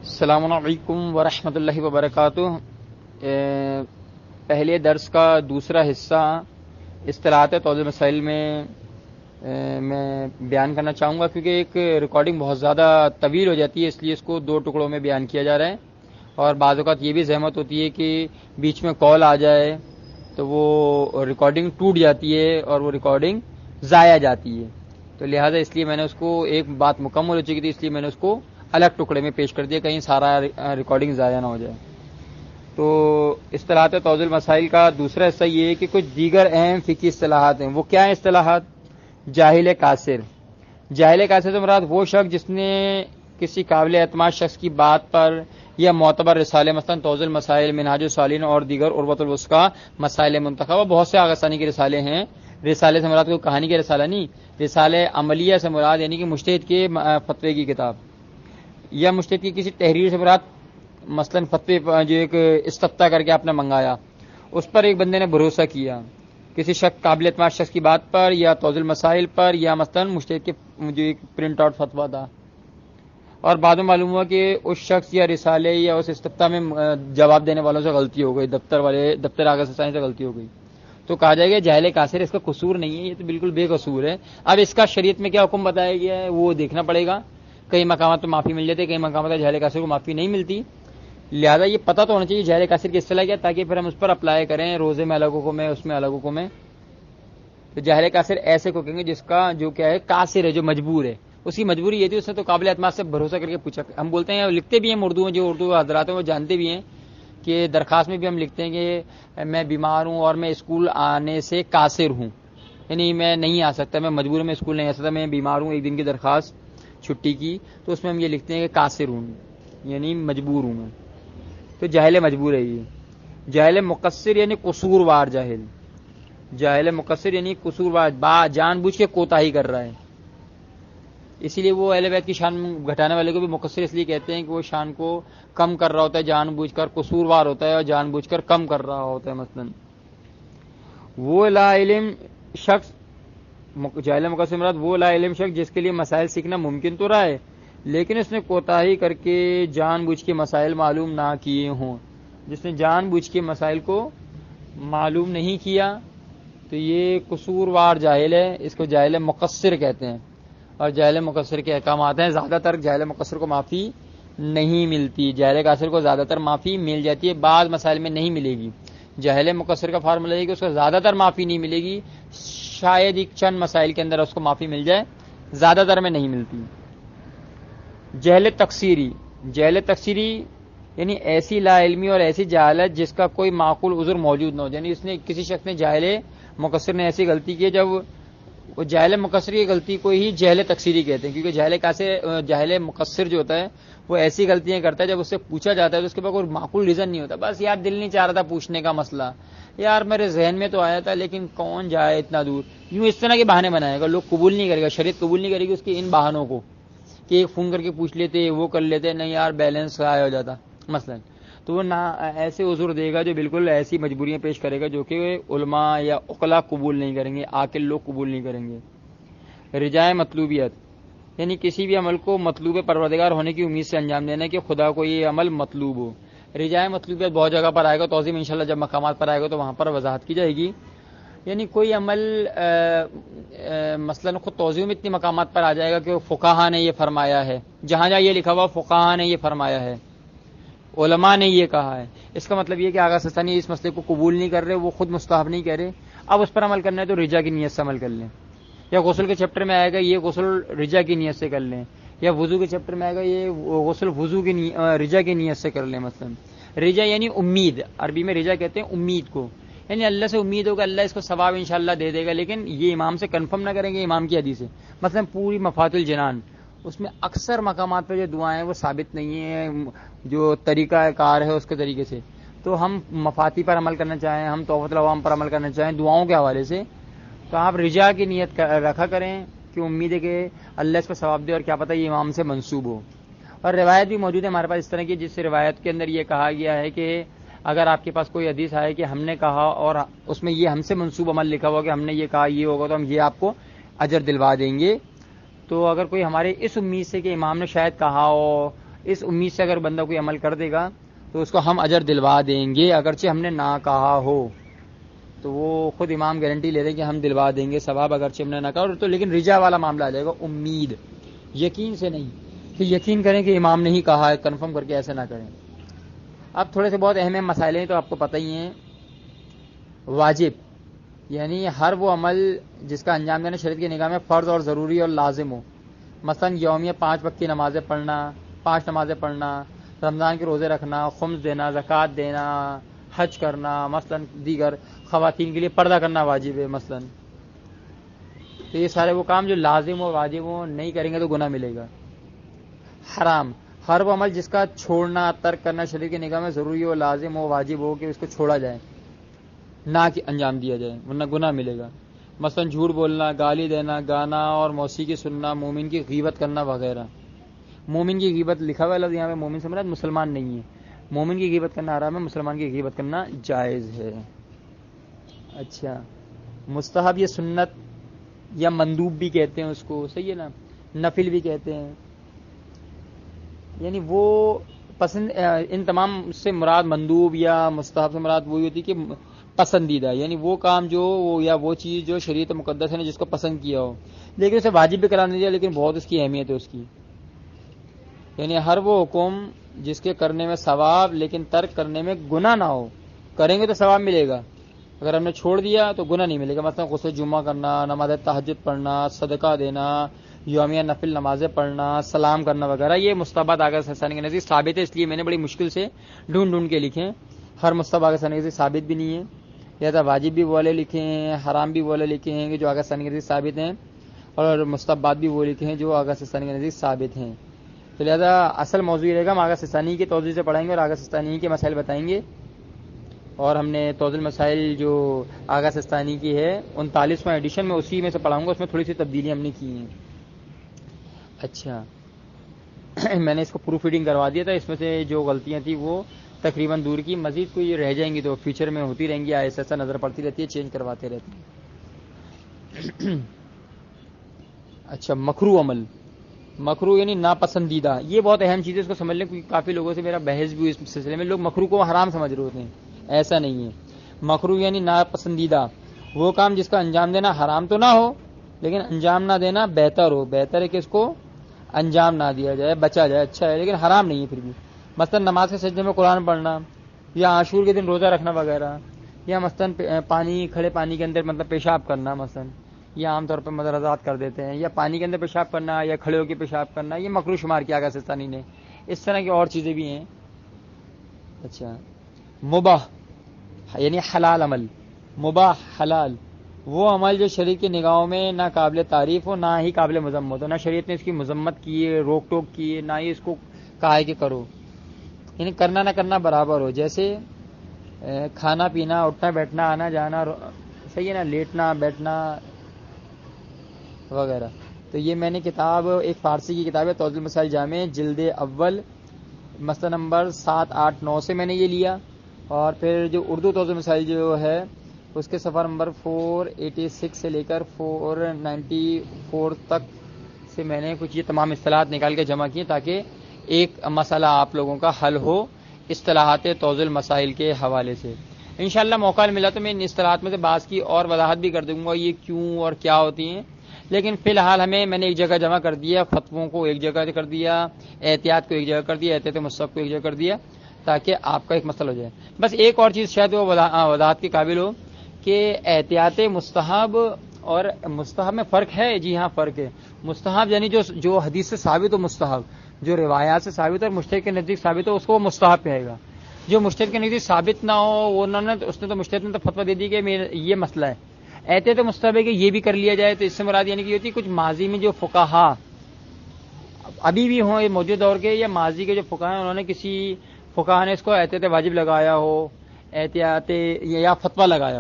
السلام علیکم ورحمۃ اللہ وبرکاتہ۔ پہلے درس کا دوسرا حصہ اصطلاحات توضیح مسائل میں بیان کرنا چاہوں گا، کیونکہ ایک ریکارڈنگ بہت زیادہ طویل ہو جاتی ہے، اس لیے اس کو دو ٹکڑوں میں بیان کیا جا رہا ہے۔ اور بعض اوقات یہ بھی زحمت ہوتی ہے کہ بیچ میں کال آ جائے تو وہ ریکارڈنگ ٹوٹ جاتی ہے اور وہ ریکارڈنگ ضائع جاتی ہے، تو لہٰذا اس لیے میں نے اس کو ایک بات مکمل ہو چکی تھی، اس لیے میں نے اس کو الگ ٹکڑے میں پیش کر دیا، کہیں سارا ریکارڈنگ ضائع نہ ہو جائے۔ تو اصطلاحات توضیح مسائل کا دوسرا حصہ یہ ہے کہ کچھ دیگر اہم فقہی اصطلاحات ہیں۔ وہ کیا ہیں اصطلاحات؟ جاہل قاصر۔ جاہل قاصر سے مراد وہ شخص جس نے کسی قابل اعتماد شخص کی بات پر یا معتبر رسالے مثلا توضیح مسائل، منہاج الصالحین اور دیگر عروۃ الوثقی مسائل منتخبہ، بہت سے آغاثانی کے رسالے ہیں۔ رسالے سے مراد کوئی کہانی کے رسالہ نہیں، رسالے عملیہ سے مراد یعنی کہ مجتہد کے فتوے کی کتاب، یا مجتہد کی کسی تحریر سے مراد مثلا فتوے جو ایک استفتاء کر کے آپ نے منگایا، اس پر ایک بندے نے بھروسہ کیا کسی شخص قابل اعتماد شخص کی بات پر یا توضیح مسائل پر، یا مثلا مجتہد کے جو ایک پرنٹ آؤٹ فتویٰ تھا، اور بعد میں معلوم ہوا کہ اس شخص یا رسالے یا اس استفتاء میں جواب دینے والوں سے غلطی ہو گئی، دفتر آغاز ثانی سے غلطی ہو گئی، تو کہا جائے گا جاہل قاصر، اس کا قصور نہیں ہے، یہ تو بالکل بے قصور ہے۔ اب اس کا شریعت میں کیا حکم بتایا گیا ہے وہ دیکھنا پڑے گا۔ کئی مقامات پہ معافی مل جاتی ہے، کئی مقامات پہ جاہل قاصر کو معافی نہیں ملتی، لہذا یہ پتہ تو ہونا چاہیے جاہل قاصر کی اصطلاح کیا، تاکہ پھر ہم اس پر اپلائی کریں، روزے میں الگ حکم ہے، اس میں الگ حکم ہے۔ تو جاہل قاصر ایسے کو کہیں گے جس کا جو کیا ہے قاصر ہے، جو مجبور ہے، اس کی مجبوری یہ تھی اس نے تو قابل اعتماد سے بھروسہ کر کے پوچھا۔ ہم بولتے ہیں، لکھتے بھی ہیں اردو میں، جو اردو حضرات ہیں وہ جانتے بھی ہیں کہ درخواست میں بھی ہم لکھتے ہیں کہ میں بیمار ہوں اور میں اسکول آنے سے قاصر ہوں، یعنی میں نہیں آ سکتا، میں مجبور ہوں، میں اسکول نہیں آ سکتا، میں بیمار ہوں، ایک دن کی درخواست چھٹی کی، تو اس میں ہم یہ لکھتے ہیں کہ قاصر ہوں، یعنی مجبور ہوں میں۔ تو جاہل مجبور ہے یہ۔ جاہل مقصر یعنی قصوروار جاہل، جاہل مقصر یعنی قصوروار، جان بوجھ کے کوتاہی کر رہا ہے، اسی لیے وہ اہل بیت کی شان گھٹانے والے کو بھی مقصر اس لیے کہتے ہیں کہ وہ شان کو کم کر رہا ہوتا ہے، جان بوجھ کر قصوروار ہوتا ہے اور جان بوجھ کر کم کر رہا ہوتا ہے۔ مثلا وہ لا علم شخص، جاہل مقصر مراد وہ لا علم شخص جس کے لیے مسائل سیکھنا ممکن تو رہا ہے لیکن اس نے کوتاہی کر کے جان بوجھ کے مسائل معلوم نہ کیے ہوں۔ جس نے جان بوجھ کے مسائل کو معلوم نہیں کیا تو یہ قصوروار جاہل ہے، اس کو جاہل مقصر کہتے ہیں، اور جاہل مقصر کے احکامات ہیں۔ زیادہ تر جاہل مقصر کو معافی نہیں ملتی، جاہل قاصر کو زیادہ تر معافی مل جاتی ہے، بعض مسائل میں نہیں ملے گی۔ جاہل مقصر کا فارمولہ ہے کہ اس کو زیادہ تر معافی نہیں ملے گی، شاید ایک چند مسائل کے اندر اس کو معافی مل جائے، زیادہ تر میں نہیں ملتی۔ جہل تقصیری، جہل تقصیری یعنی ایسی لا علمی اور ایسی جہالت جس کا کوئی معقول عذر موجود نہ ہو، یعنی اس نے کسی شخص نے جاہل مقصر نے ایسی غلطی کی جب وہ جاہل مقصر کی غلطی کو ہی جہل تقصیری کہتے ہیں، کیونکہ جاہل مقصر جو ہوتا ہے وہ ایسی غلطیاں کرتا ہے جب اس سے پوچھا جاتا ہے تو اس کے بعد کوئی معقول ریزن نہیں ہوتا، بس یار دل نہیں چاہ رہا تھا پوچھنے کا مسئلہ، یار میرے ذہن میں تو آیا تھا لیکن کون جائے اتنا دور، یوں اس طرح کے بہانے بنائے گا، لوگ قبول نہیں کرے گا، شریعت قبول نہیں کرے گی اس کے ان بہانوں کو کہ ایک فون کر کے پوچھ لیتے، وہ کر لیتے، نہیں یار بیلنس ضائع ہو جاتا مثلا، تو وہ نہ ایسے عذر دے گا جو بالکل ایسی مجبوریاں پیش کرے گا جو کہ علماء یا عقلاء قبول نہیں کریں گے، عاقل لوگ قبول نہیں کریں گے۔ رجائے مطلوبیت یعنی کسی بھی عمل کو مطلوب پروردگار ہونے کی امید سے انجام دینا کہ خدا کو یہ عمل مطلوب ہو۔ رجائے مطلوبیت بہت جگہ پر آئے گا، توضیح میں انشاءاللہ جب مقامات پر آئے گا تو وہاں پر وضاحت کی جائے گی، یعنی کوئی عمل مثلا خود توضیح میں اتنی مقامات پر آ جائے گا کہ فقہا نے یہ فرمایا ہے، جہاں جہاں یہ لکھا ہوا فقہا نے یہ فرمایا ہے، علماء نے یہ کہا ہے، اس کا مطلب یہ کہ آغا ثانی اس مسئلے کو قبول نہیں کر رہے، وہ خود مستحب نہیں کہہ رہے، اب اس پر عمل کرنا ہے تو رجا کی نیت سے عمل کر لیں، یا غسل کے چیپٹر میں آئے گا یہ غسل رجا کی نیت سے کر لیں، یا وضو کے چیپٹر میں آئے گا یہ غسل وضو کی رجا کی نیت سے کر لیں۔ مثلا رجا یعنی امید، عربی میں رجا کہتے ہیں امید کو، یعنی اللہ سے امید ہوگا اللہ اس کو ثواب انشاءاللہ دے دے گا، لیکن یہ امام سے کنفرم نہ کریں گے، امام کی حدیث ہے۔ مثلا پوری مفات الجنان اس میں اکثر مقامات پہ جو دعائیں ہیں وہ ثابت نہیں ہیں، جو طریقہ کار ہے اس کے طریقے سے، تو ہم مفاتی پر عمل کرنا چاہیں، ہم توبۃ العوام پر عمل کرنا چاہیں دعاؤں کے حوالے سے، تو آپ رجا کی نیت رکھا کریں کہ امید ہے کہ اللہ اس کو ثواب دے، اور کیا پتہ یہ امام سے منسوب ہو۔ اور روایت بھی موجود ہے ہمارے پاس اس طرح کی، جس روایت کے اندر یہ کہا گیا ہے کہ اگر آپ کے پاس کوئی حدیث آئے کہ ہم نے کہا اور اس میں یہ ہم سے منسوب عمل لکھا ہوا کہ ہم نے یہ کہا یہ ہوگا تو ہم یہ آپ کو اجر دلوا دیں گے، تو اگر کوئی ہمارے اس امید سے کہ امام نے شاید کہا ہو اس امید سے اگر بندہ کوئی عمل کر دے گا تو اس کو ہم اجر دلوا دیں گے، اگرچہ ہم نے نہ کہا ہو تو وہ خود امام گارنٹی لے رہے کہ ہم دلوا دیں گے ثواب، اگرچہ ہم نے نہ کہا تو، لیکن رجا والا معاملہ آ جائے گا، امید، یقین سے نہیں کہ یقین کریں کہ امام نے ہی کہا ہے، کنفرم کر کے ایسے نہ کریں۔ اب تھوڑے سے بہت اہم مسائل ہیں تو آپ کو پتہ ہی ہیں۔ واجب یعنی ہر وہ عمل جس کا انجام دینا شریعت کی نگاہ میں فرض اور ضروری اور لازم ہو، مثلا یومیہ 5 وقت کی نمازیں پڑھنا، 5 نمازیں پڑھنا، رمضان کے روزے رکھنا، خمس دینا، زکوٰۃ دینا، حج کرنا، مثلا دیگر خواتین کے لیے پردہ کرنا واجب ہے مثلا، تو یہ سارے وہ کام جو لازم ہو واجب ہو نہیں کریں گے تو گناہ ملے گا۔ حرام ہر وہ عمل جس کا چھوڑنا ترک کرنا شریعت کی نگاہ میں ضروری ہو، لازم ہو، واجب ہو کہ اس کو چھوڑا جائے نہ کہ انجام دیا جائے ورنہ گناہ ملے گا، مثلا جھوٹ بولنا، گالی دینا، گانا اور موسیقی سننا، مومن کی غیبت کرنا وغیرہ۔ مومن کی غیبت لکھا ہوا ہے لفظ یہاں پہ، مومن سے مراد مسلمان نہیں ہے، مومن کی غیبت کرنا حرام ہے، مسلمان کی غیبت کرنا جائز ہے۔ اچھا، مستحب یہ سنت یا مندوب بھی کہتے ہیں اس کو، صحیح ہے نا، نفل بھی کہتے ہیں، یعنی وہ پسند، ان تمام سے مراد مندوب یا مستحب سے مراد وہی ہوتی کہ پسندیدہ، یعنی وہ کام جو یا وہ چیز جو شریعت مقدس نے جس کو پسند کیا ہو، لیکن اسے واجب بھی قرار نہیں دیا، لیکن بہت اس کی اہمیت ہے اس کی، یعنی ہر وہ حکم جس کے کرنے میں ثواب لیکن ترک کرنے میں گناہ نہ ہو، کریں گے تو ثواب ملے گا، اگر ہم نے چھوڑ دیا تو گناہ نہیں ملے گا، مثلا غسل جمعہ کرنا، نماز تہجد پڑھنا، صدقہ دینا، یومیہ نفل نمازیں پڑھنا، سلام کرنا وغیرہ، یہ مستحبات آغاز ثانی کے نزدیک ثابت ہے، اس لیے میں نے بڑی مشکل سے ڈھونڈ کے لکھے ہیں، ہر مستحب آغاز ثانی کے نزدیک ثابت بھی نہیں ہے، لہٰذا واجب بھی والے لکھے ہیں، حرام بھی والے لکھے ہیں کہ جو آغاز ثانی کے نزدیک ثابت ہیں، اور مستحبات بھی وہ لکھے ہیں جو آغاز ثانی کے نزدیک ثابت ہیں، تو لہٰذا اصل موضوع یہ رہے گا، ہم آغاز ثانی کی توضیح سے پڑھائیں گے اور آغاز ثانی کے مسائل بتائیں گے، اور ہم نے توضیح المسائل جو آغاز ثانی کی ہے 39واں ایڈیشن میں اسی میں سے پڑھاؤں گا، اس میں تھوڑی سی تبدیلی ہم نے کی ہیں۔ اچھا، میں نے اس کو پروف ریڈنگ کروا دیا تھا، اس میں سے جو غلطیاں تھیں وہ تقریباً دور کی، مزید کوئی رہ جائیں گی تو فیوچر میں ہوتی رہیں گی، ایسا ایسا نظر پڑتی رہتی ہے، چینج کرواتے رہتے ہیں۔ اچھا، مکروہ عمل، مکروہ یعنی ناپسندیدہ، یہ بہت اہم چیز ہے، اس کو سمجھ لیں، کیونکہ کافی لوگوں سے میرا بحث بھی ہوئی اس سلسلے میں، لوگ مکروہ کو حرام سمجھ رہے ہوتے ہیں، ایسا نہیں ہے، مکروہ یعنی ناپسندیدہ، وہ کام جس کا انجام دینا حرام تو نہ ہو لیکن انجام نہ دینا بہتر ہو، بہتر ہے کہ اس کو انجام نہ دیا جائے، بچا جائے، اچھا ہے لیکن حرام نہیں ہے پھر بھی، مثلا نماز کے سجدے میں قرآن پڑھنا، یا عاشور کے دن روزہ رکھنا وغیرہ، یا مثلا پانی، کھڑے پانی کے اندر مطلب پیشاب کرنا مثلا، یہ عام طور پہ مدرزات کر دیتے ہیں، یا پانی کے اندر پیشاب کرنا یا کھڑے ہو کے پیشاب کرنا، یہ مکروہ شمار کیا آغاز ثانی نے، اس طرح کی اور چیزیں بھی ہیں۔ اچھا، مباح یعنی حلال عمل، مباح حلال، وہ عمل جو شریعت کی نگاہوں میں نہ قابل تعریف ہو نہ ہی قابل مذمت ہو، نہ شریعت نے اس کی مذمت کی ہے، روک ٹوک کی ہے، نہ ہی اس کو کہا ہے کہ کرو، یعنی کرنا نہ کرنا برابر ہو، جیسے کھانا پینا، اٹھنا بیٹھنا، آنا جانا، صحیح ہے نا، لیٹنا بیٹھنا وغیرہ۔ تو یہ میں نے کتاب، ایک فارسی کی کتاب ہے توضیح المسائل جامع، جلد اول، مسئلہ نمبر 7، 8، 9 سے میں نے یہ لیا، اور پھر جو اردو توضیح المسائل جو ہے اس کے صفحہ نمبر 486 سے لے کر 494 تک سے میں نے کچھ یہ تمام اصطلاحات نکال کے جمع کیے تاکہ ایک مسئلہ آپ لوگوں کا حل ہو اصطلاحات توضیح المسائل کے حوالے سے۔ انشاءاللہ موقع ملا تو میں ان اصطلاحات میں سے بعض کی اور وضاحت بھی کر دوں گا، یہ کیوں اور کیا ہوتی ہیں، لیکن فی الحال میں نے ایک جگہ جمع کر دیا، فتووں کو ایک جگہ کر دیا، احتیاط کو ایک جگہ کر دیا، احتیاط مستحب کو ایک جگہ کر دیا، تاکہ آپ کا ایک مسئلہ ہو جائے۔ بس ایک اور چیز شاید وہ وضاحت کے قابل ہو کہ احتیاط مستحب اور مستحب میں فرق ہے، جی ہاں فرق ہے، مستحب یعنی جو حدیث سے ثابت ہو، مستحب جو روایات سے ثابت ہو اور مجتہد کے نزدیک ثابت ہو اس کو وہ مستحب کہے گا، جو مجتہد کے نزدیک ثابت نہ ہو وہ نہ اس نے تو مجتہد نے تو فتویٰ دے دی کہ یہ مسئلہ ہے، احتیاط مستحب ہے کہ یہ بھی کر لیا جائے، تو اس سے مراد یعنی کہ ہوتی کچھ ماضی میں جو فقہا ابھی بھی ہوں موجود دور کے، یا ماضی کے جو فقہا ہیں انہوں نے کسی فقہا نے اس کو احتیاط واجب لگایا ہو، احتیاط یا فتویٰ لگایا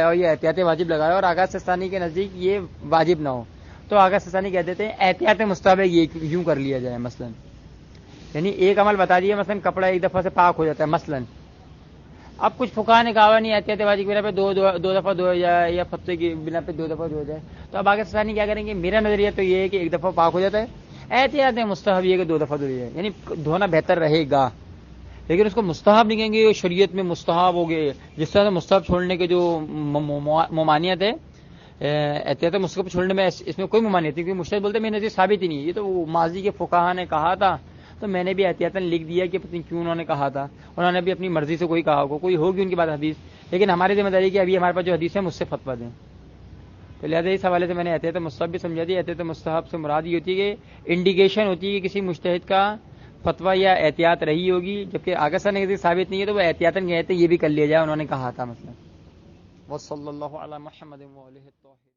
ہو یا احتیاط واجب لگایا ہو، اور آغاز ثانی کے نزدیک یہ واجب نہ ہو، تو آغاز ثانی کہہ دیتے ہیں احتیاط مستحب ہے یہ یوں کر لیا جائے، مثلا یعنی ایک عمل بتا دیا، مثلا کپڑا ایک دفعہ سے پاک ہو جاتا ہے مثلا، اب کچھ فقہا نے کہا نہیں احتیاط واجب کی بنا پہ دو دفعہ دھویا جائے، یا فتوے کی بنا پہ 2 دفعہ دھویا جائے، تو اب آغاز ثانی کیا کریں گے، میرا نظریہ تو یہ ہے کہ ایک دفعہ پاک ہو جاتا ہے، احتیاط مستحب یہ کہ 2 دفعہ دھوئے، یعنی دھونا بہتر رہے گا، لیکن اس کو مستحب نہیں کہیں گے، شریعت میں مستحب ہو گئے. جس طرح سے مستحب چھوڑنے کے جو ممانعت ہے، احتیاط مستحب چھوڑنے میں اس میں کوئی ممانعت نہیں، کیونکہ مجتہد بولتے ہیں میرے نزدیک ثابت ہی نہیں ہے، یہ تو ماضی کے فقہا نے کہا تھا تو میں نے بھی احتیاطاً لکھ دیا کہ پتہ نہیں کیوں انہوں نے کہا تھا، انہوں نے بھی اپنی مرضی سے کوئی کہا ہوگا، کوئی ہوگی ان کی بات حدیث، لیکن ہماری ذمہ داری کہ ابھی ہمارے پاس جو حدیث ہے مجھ سے فتویٰ دیں. تو لہٰذا اس حوالے سے میں نے احتیاط مستحب بھی سمجھا دی. احتیاط مستحب سے مراد یہ ہوتی ہے کہ انڈیکیشن ہوتی ہے کہ کسی مجتہد کا فتویٰ یا احتیاط رہی ہوگی، جبکہ آگے سے نہیں ثابت نہیں ہے تو وہ احتیاطاً کہتے ہیں یہ بھی کر لیا جائے، انہوں نے کہا تھا مثلا. وصلی اللہ علی محمد و آلہ الطاہرین.